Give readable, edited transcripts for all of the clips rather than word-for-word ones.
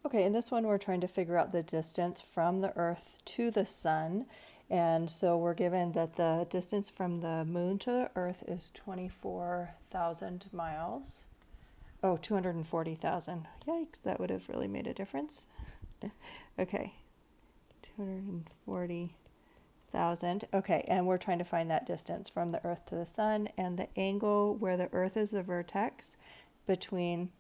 Okay, in this one we're trying to figure out the distance from the Earth to the Sun. And so we're given that the distance from the Moon to the Earth is 24,000 miles. Oh, 240,000. Yikes, that would have really made a difference. Okay, 240,000. Okay, and we're trying to find that distance from the Earth to the Sun, and the angle where the Earth is the vertex between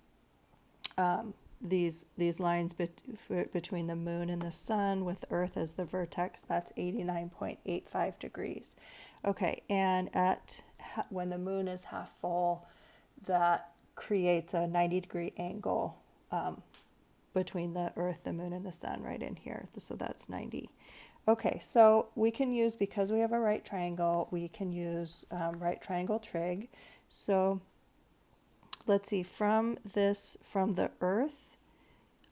these lines between the Moon and the Sun with Earth as the vertex, that's 89.85 degrees. Okay, and when the Moon is half full, that creates a 90-degree angle between the Earth, the Moon, and the Sun right in here. So that's 90. Okay, so we can use, because we have a right triangle, we can use right triangle trig. So let's see, from the Earth,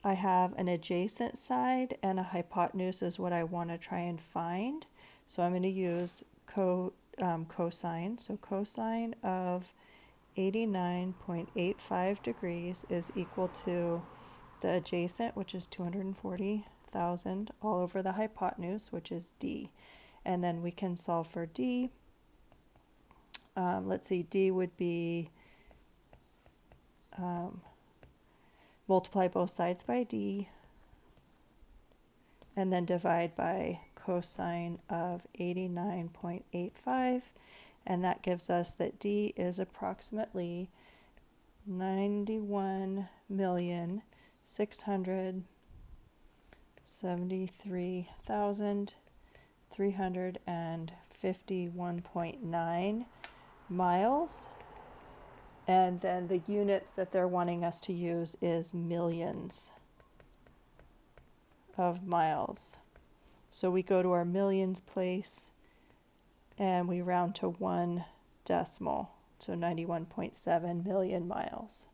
I have an adjacent side and a hypotenuse is what I want to try and find. So I'm going to use cosine. So cosine of 89.85 degrees is equal to the adjacent, which is 240,000, all over the hypotenuse, which is d. And then we can solve for d. Let's see, d would be multiply both sides by d, and then divide by cosine of 89.85, and that gives us that d is approximately 91,673,351.9 miles. And then the units that they're wanting us to use is millions of miles. So we go to our millions place and we round to one decimal, so 91.7 million miles.